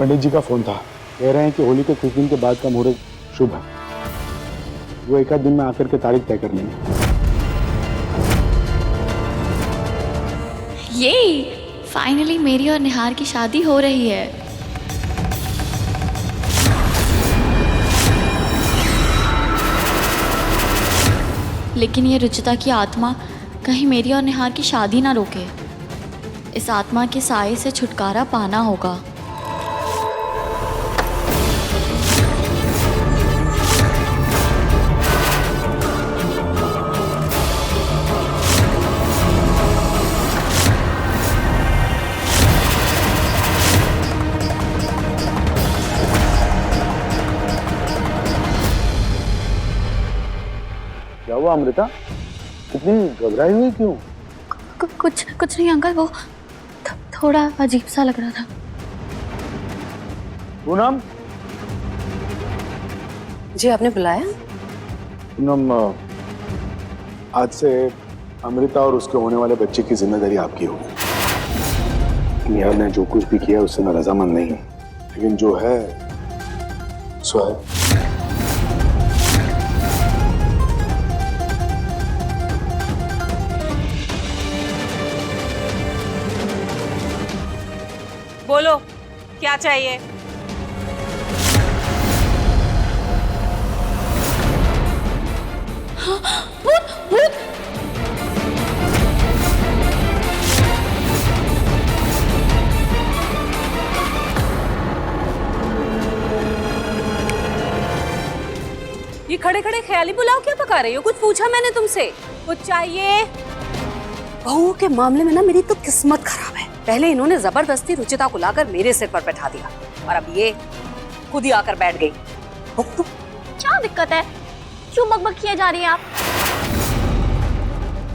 पंडित जी का फोन था, कह रहे हैं कि होली के कुछ दिन के बाद का मुहूर्त शुभ है। वो एक आध दिन में आकर के तारीख तय कर लेंगे। ये फाइनली मेरी और निहार की शादी हो रही है। लेकिन ये रुचिता की आत्मा कहीं मेरी और निहार की शादी ना रोके। इस आत्मा के साए से छुटकारा पाना होगा। क्या हुआ अमृता, इतनी घबराई हुई क्यों? कुछ नहीं अंकल, वो थोड़ा अजीब सा लग रहा था। पूनम, जी आपने बुलाया? पूनम, आज से अमृता और उसके होने वाले बच्चे की जिम्मेदारी आपकी होगी। निहार ने जो कुछ भी किया उससे मैं रजामंद नहीं हूँ, लेकिन जो है सो है। बोलो क्या चाहिए? भूत! ये खड़े खड़े ख्याली पुलाव क्या पका रही हो? कुछ पूछा मैंने तुमसे? कुछ चाहिए? बहू के मामले में ना मेरी तो किस्मत खराब है। पहले इन्होंने जबरदस्ती रुचिता को लाकर मेरे सिर पर बैठा दिया और अब ये खुद ही आकर बैठ गई। क्या दिक्कत है? क्यों बकबक किए जा रही है आप?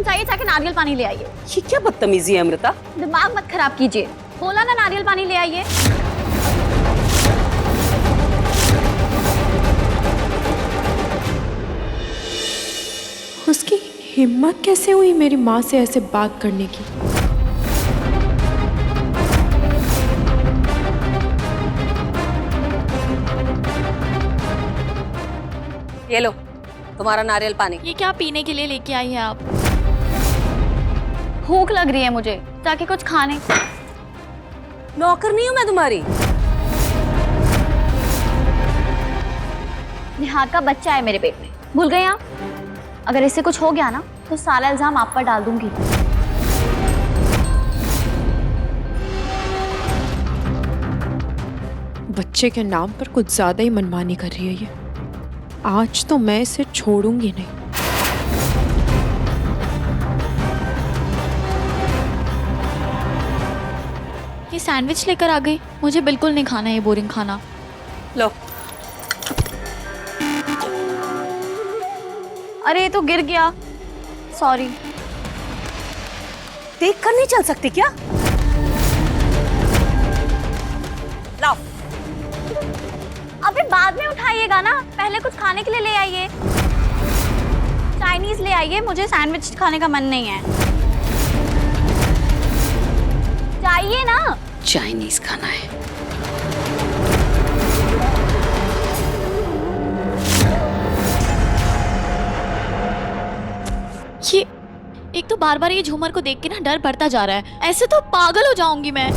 जाइए जाके नारियल पानी ले आइए। ये क्या बदतमीजी है अमृता? दिमाग मत खराब कीजिए। बोला ना नारियल पानी ले आइए। उसकी हिम्मत कैसे हुई मेरी माँ से ऐसे बात करने की? ये लो तुम्हारा नारियल पानी। ये क्या पीने के लिए लेके आई है आप? भूख लग रही है मुझे, जाके कुछ खाने। नौकर नहीं हूं मैं तुम्हारी। निहार का बच्चा है मेरे पेट में, भूल गए आप? अगर इससे कुछ हो गया ना तो सारा इल्जाम आप पर डाल दूंगी। बच्चे के नाम पर कुछ ज्यादा ही मनमानी कर रही है ये। आज तो मैं इसे छोड़ूंगी नहीं। ये सैंडविच लेकर आ गई। मुझे बिल्कुल नहीं खाना ये बोरिंग खाना। लो। अरे ये तो गिर गया, सॉरी। देख कर नहीं चल सकती क्या? लाओ। अबे बाद में उठाइएगा ना, पहले कुछ खाने के लिए ले आइए। चाइनीज ले आइए, मुझे सैंडविच खाने का मन नहीं है। चाहिए ना? चाइनीज खाना है। ये एक तो बार बार ये झूमर को देख के ना डर बढ़ता जा रहा है। ऐसे तो पागल हो जाऊंगी मैं।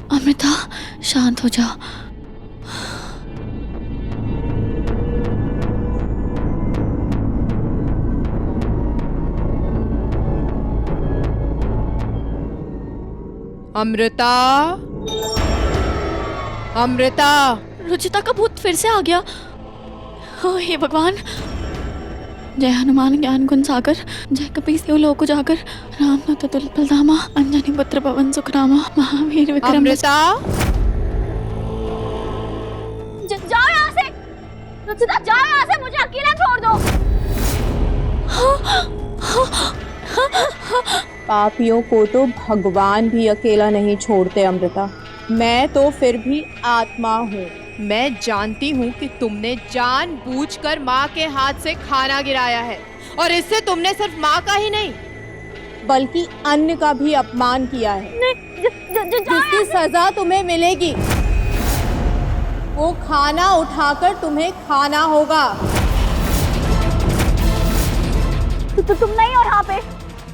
अमृता शांत हो जा। अमृता, अमृता। रुचिता का भूत फिर से आ गया। ओ हे भगवान। जय हनुमान ज्ञान गुण सागर, जय कपीस लोक उजागर, राम दूत अतुलित बलधामा, अंजनी पुत्र पवन सुख रामा, महावीर विक्रम। अमृता, जाओ यहाँ से। रुचिता जाओ यहाँ से, मुझे अकेला छोड़ दो। पापियों को तो भगवान भी अकेला नहीं छोड़ते अमृता। मैं तो फिर भी आत्मा हूँ। मैं जानती हूँ कि तुमने जानबूझकर माँ के हाथ से खाना गिराया है, और इससे तुमने सिर्फ माँ का ही नहीं बल्कि अन्न का भी अपमान किया है, जिसकी सजा तुम्हें मिलेगी। वो खाना उठाकर तुम्हें खाना होगा। तो तुम नहीं हो यहाँ पे,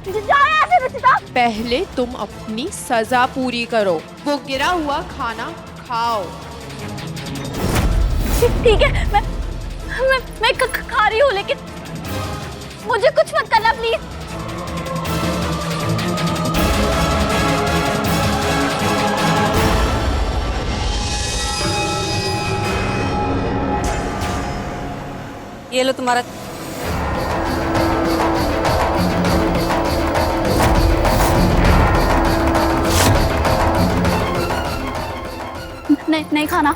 जाओ यहाँ से रुचिता। पहले तुम अपनी सजा पूरी करो, वो गिरा हुआ खाना खाओ। ठीक है, मैं खा रही हूँ, लेकिन मुझे कुछ मत करना प्लीज। ये लो तुम्हारा। नहीं खाना।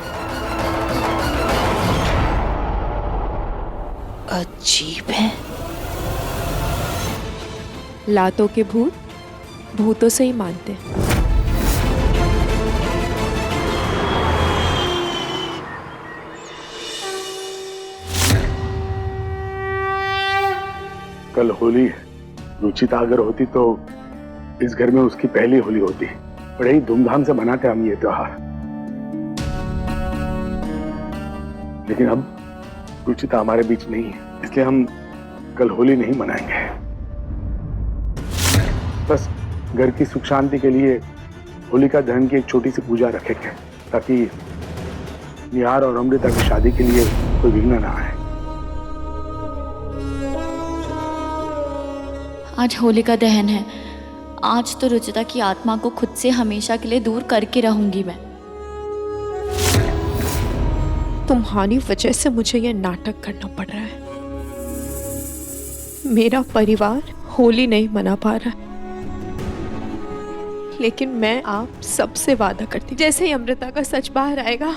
अजीब है। लातों के भूत भूतों से ही मानते हैं। कल होली है, रुचिता अगर होती तो इस घर में उसकी पहली होली होती। बड़े ही धूमधाम से मनाते हम ये त्योहार, लेकिन अब रुचिता हमारे बीच नहीं है, इसलिए हम कल होली नहीं मनाएंगे। बस घर की सुख शांति के लिए होलिका दहन की एक छोटी सी पूजा रखेंगे, ताकि निहार और अमृता की शादी के लिए कोई विघ्न ना आए। आज होलिका दहन है। आज तो रुचिता की आत्मा को खुद से हमेशा के लिए दूर करके रहूंगी मैं। तुम्हारी वजह से मुझे ये नाटक करना पड़ रहा है। मेरा परिवार होली नहीं मना पा रहा, लेकिन मैं आप सबसे वादा करती, जैसे ही अमृता का सच बाहर आएगा,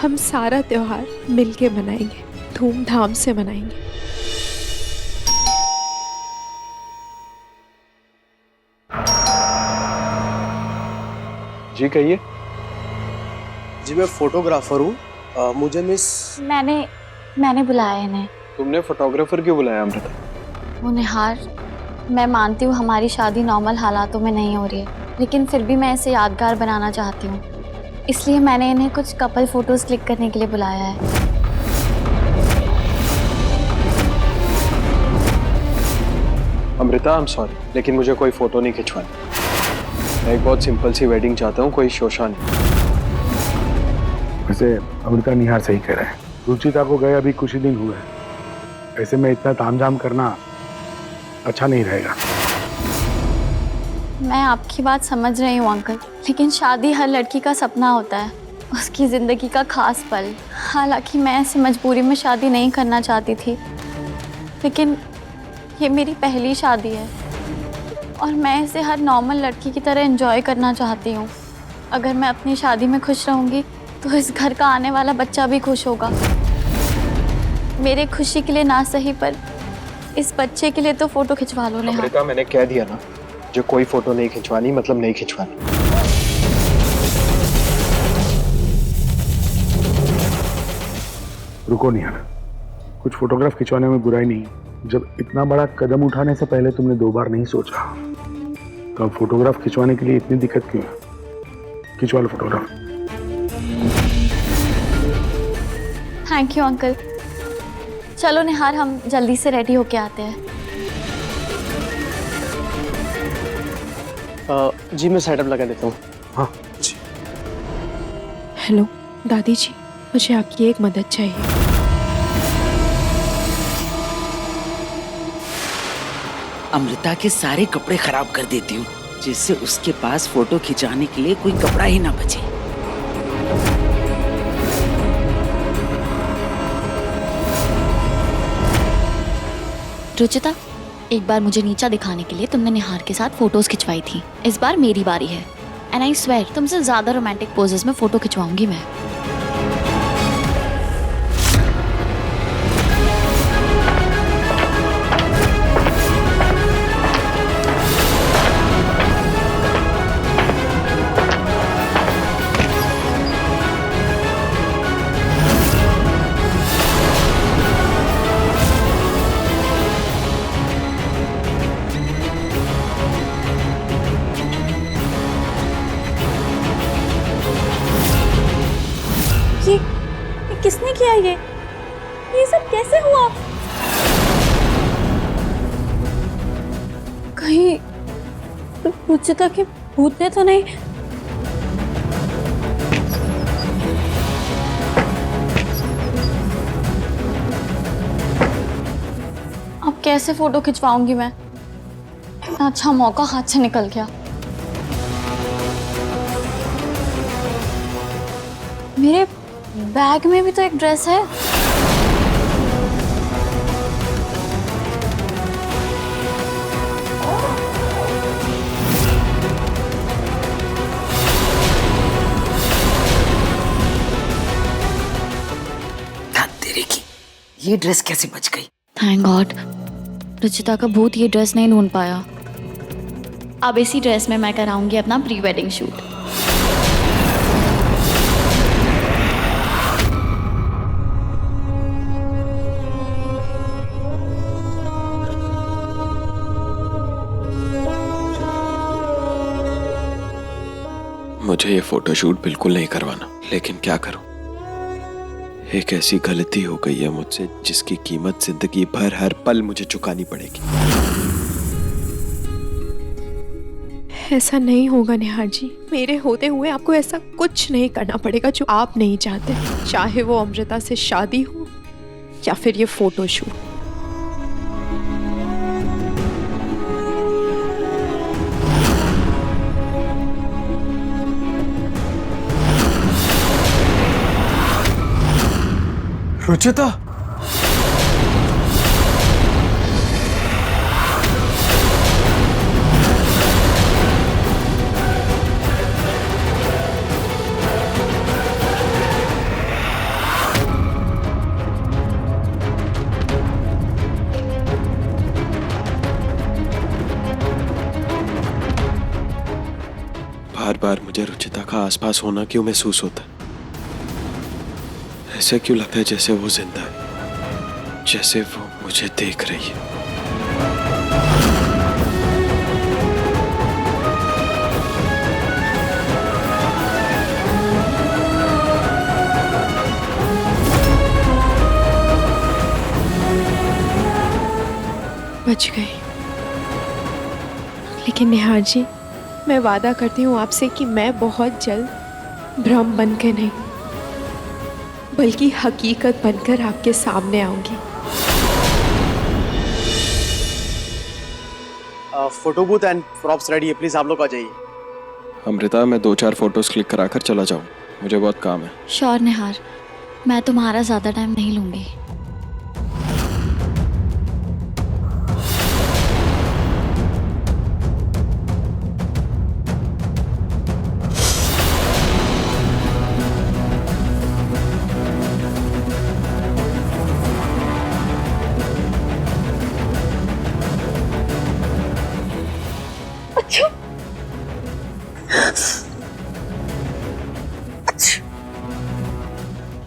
हम सारा त्योहार मिलके मनाएंगे, धूमधाम से मनाएंगे। जी कहिए। जी मैं फोटोग्राफर हूँ, मुझे मिस मैंने बुलाया इन्हें। तुमने फोटोग्राफर क्यों बुलाया अमृता? वो निहार, मैं मानती हूँ हमारी शादी नॉर्मल हालातों में नहीं हो रही है, लेकिन फिर भी मैं इसे यादगार बनाना चाहती हूँ, इसलिए मैंने इन्हें कुछ कपल फोटोज क्लिक करने के लिए बुलाया है। अमृता, आई एम सॉरी, लेकिन मुझे कोई फोटो नहीं खिंचवानी। मैं एक बहुत सिंपल सी वेडिंग चाहता हूँ, कोई शोशा नहीं। वैसे अमृता निहार सही कह रहे हैं, रुचिता को गए अभी कुछ ही दिन हुए हैं, ऐसे में इतना तामझाम करना अच्छा नहीं रहेगा। मैं आपकी बात समझ रही हूँ अंकल, लेकिन शादी हर लड़की का सपना होता है, उसकी ज़िंदगी का खास पल। हालांकि मैं ऐसे मजबूरी में शादी नहीं करना चाहती थी, लेकिन ये मेरी पहली शादी है और मैं इसे हर नॉर्मल लड़की की तरह एंजॉय करना चाहती हूँ। अगर मैं अपनी शादी में खुश रहूँगी तो इस घर का आने वाला बच्चा भी खुश होगा। मेरे खुशी के लिए ना सही, पर इस बच्चे के लिए तो फोटो खिंचवा लो नेहा। अमृता, मैंने कह दिया ना, जो कोई फोटो नहीं खिंचवानी मतलब नहीं खिंचवानी। रुको निहार, कुछ फोटोग्राफ खिंचवाने में बुराई नहीं। जब इतना बड़ा कदम उठाने से पहले तुमने 2 बार नहीं सोचा, तो अब फोटोग्राफ खिंचवाने के लिए इतनी दिक्कत क्यों है? खिंचवा लो फोटोग्राफ। Thank you uncle. चलो निहार, हम जल्दी से रेडी होके आते हैं। जी मैं सेटअप लगा देता हूँ। हाँ जी। हेलो दादी जी, मुझे आपकी एक मदद चाहिए। अमृता के सारे कपड़े खराब कर देती हूँ, जिससे उसके पास फोटो खिंचाने के लिए कोई कपड़ा ही ना बचे। रुचिता, एक बार मुझे नीचा दिखाने के लिए तुमने निहार के साथ फोटोज खिंचवाई थी। इस बार मेरी बारी है, एंड आई स्वेयर तुमसे ज्यादा रोमांटिक पोजेस में फोटो खिंचवाऊंगी मैं। किया ये सब कैसे हुआ? कहीं रुचिता के भूत ने तो नहीं? अब कैसे फोटो खिंचवाऊंगी मैं? इतना अच्छा मौका हाथ से निकल गया। मेरे बैग में भी तो एक ड्रेस है। तेरे की ये ड्रेस कैसे बच गई? थैंक गॉड, रुचिता का भूत ये ड्रेस नहीं ढूंढ पाया। अब इसी ड्रेस में मैं कराऊंगी अपना प्री वेडिंग शूट। मुझे ये फोटोशूट बिल्कुल नहीं करवाना, लेकिन क्या करूं? एक ऐसी गलती हो गई है मुझसे जिसकी कीमत जिंदगी भर हर पल मुझे चुकानी पड़ेगी। ऐसा नहीं होगा निहार जी। मेरे होते हुए आपको ऐसा कुछ नहीं करना पड़ेगा जो आप नहीं चाहते, चाहे वो अमृता से शादी हो या फिर ये फोटोशूट। रुचिता, बार बार मुझे रुचिता का आसपास होना क्यों महसूस होता है? ऐसे क्यों लगता है जैसे वो जिंदा है, जैसे वो मुझे देख रही है। बच गई। लेकिन निहार जी, मैं वादा करती हूँ आपसे कि मैं बहुत जल्द भ्रम बन के नहीं बल्कि हकीकत बनकर आपके सामने आऊंगी। Photo booth and props ready है, प्लीज आप लोग आ जाइए। अमृता, मैं 2-4 फोटोज क्लिक कराकर चला जाऊं, मुझे बहुत काम है। श्योर निहार, मैं तुम्हारा ज्यादा टाइम नहीं लूंगी।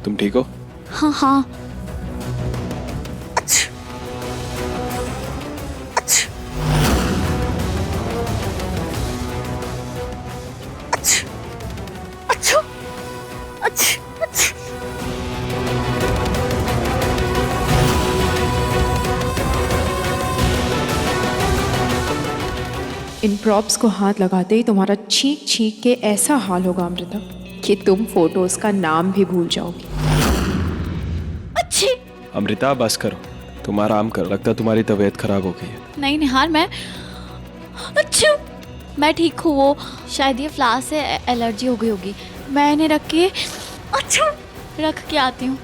तुम ठीक हो? हाँ हाँ। इन प्रॉप्स को हाथ लगाते ही तुम्हारा छींक छींक के ऐसा हाल होगा अमृता कि तुम फोटोज का नाम भी भूल जाओगी। अच्छी। अमृता, बस करो, तुम आराम करो, लगता है तुम्हारी तबीयत खराब हो गई है। नहीं निहार, मैं ठीक हूँ। वो शायद ये फ्लावर से एलर्जी हो गई होगी। मैं इन्हें रख के आती हूँ।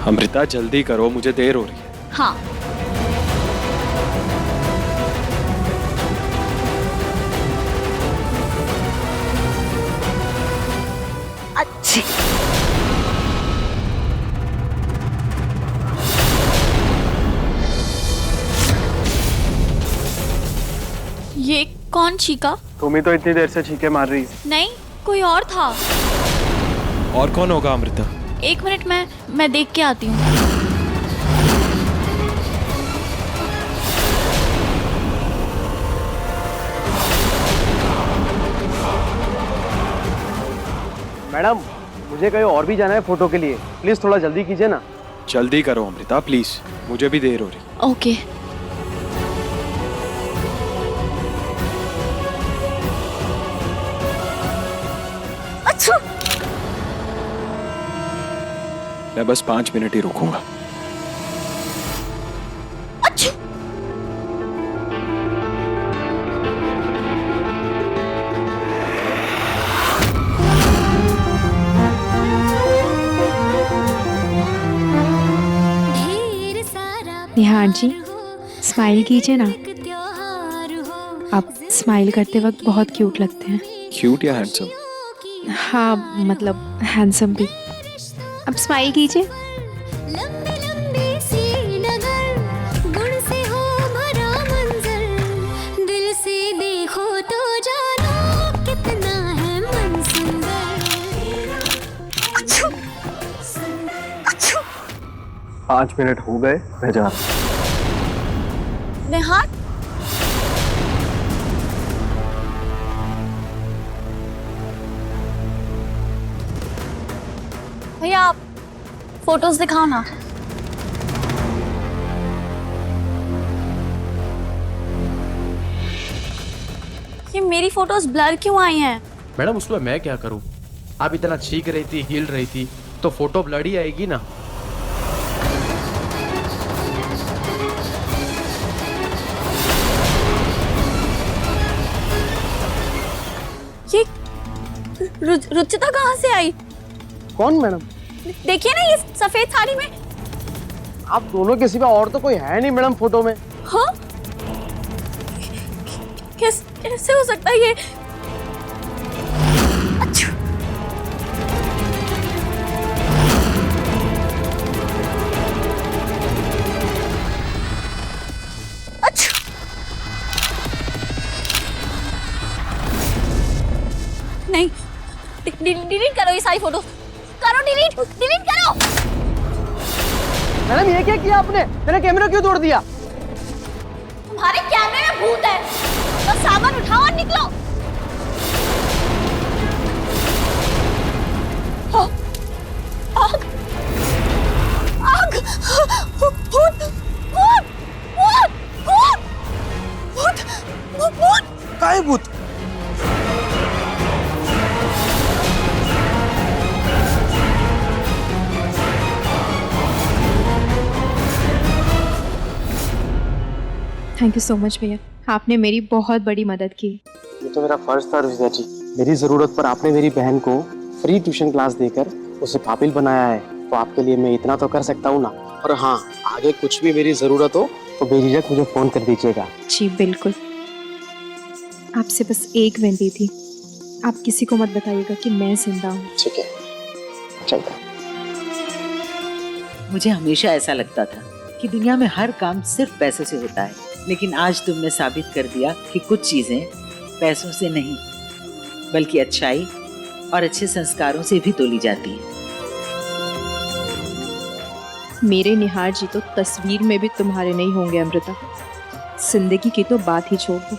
अमृता, जल्दी करो, मुझे देर हो रही है। हाँ। अच्छी। ये कौन चीका? तुम ही तो इतनी देर से चीखे मार रही। नहीं, कोई और था। और कौन होगा अमृता? एक मिनट, मैं देख के आती हूँ। मैडम मुझे कहीं और भी जाना है फोटो के लिए, प्लीज थोड़ा जल्दी कीजिए ना। जल्दी करो अमृता प्लीज, मुझे भी देर हो रही। ओके। अच्छा मैं बस 5 मिनट ही रुकूंगा। अच्छा निहार जी स्माइल कीजिए ना, आप स्माइल करते वक्त बहुत क्यूट लगते हैं। क्यूट या हैंडसम? हाँ मतलब हैंडसम भी। अब स्माइल कीजिए। अच्छा 5 मिनट हो गए, मैं जा रहा हूँ। निहार, भैया आप फोटोज दिखाओ ना। ये मेरी फोटोज ब्लर क्यों आई हैं? मैडम उसमें मैं क्या करूं? आप इतना चीख रही थी, हिल रही थी, तो फोटो ब्लर ही आएगी ना। ये रुचिता कहाँ से आई? कौन मैडम? देखिए ना ये सफेद साड़ी में। आप दोनों के सिवा और तो कोई है नहीं मैडम फोटो में। हाँ? कैसे हो सकता है ये? अच्छा। अच्छा। नहीं, डिलीट करो ये सारी फोटो। करो डिलीट, डिलीट करो। मैडम ये क्या किया आपने? मेरा कैमरा क्यों तोड़ दिया? तुम्हारे कैमरे में भूत है। तो सामान उठाओ और निकलो। आग, आग, भूत, भूत, भूत, भूत, भूत, भूत। काय भूत? थैंक यू सो मच भैया, आपने मेरी बहुत बड़ी मदद की। ये तो मेरा फर्ज था रुचिता जी। मेरी जरूरत पर आपने मेरी बहन को फ्री ट्यूशन क्लास देकर उसे काबिल बनाया है, तो आपके लिए मैं इतना तो कर सकता हूँ ना। और हाँ, आगे कुछ भी मेरी जरूरत हो तो बेझिझक मुझे फोन कर दीजिएगा। जी बिल्कुल। आपसे बस एक विनती थी, आप किसी को मत बताइएगा कि मैं जिंदा हूँ। ठीक है, चलता। मुझे हमेशा ऐसा लगता था कि दुनिया में हर काम सिर्फ पैसों से होता है, लेकिन आज तुमने साबित कर दिया कि कुछ चीजें पैसों से नहीं बल्कि अच्छाई और अच्छे संस्कारों से भी तोली जाती हैं। मेरे निहार जी तो तस्वीर में भी तुम्हारे नहीं होंगे अमृता। जिंदगी की तो बात ही छोड़ दो।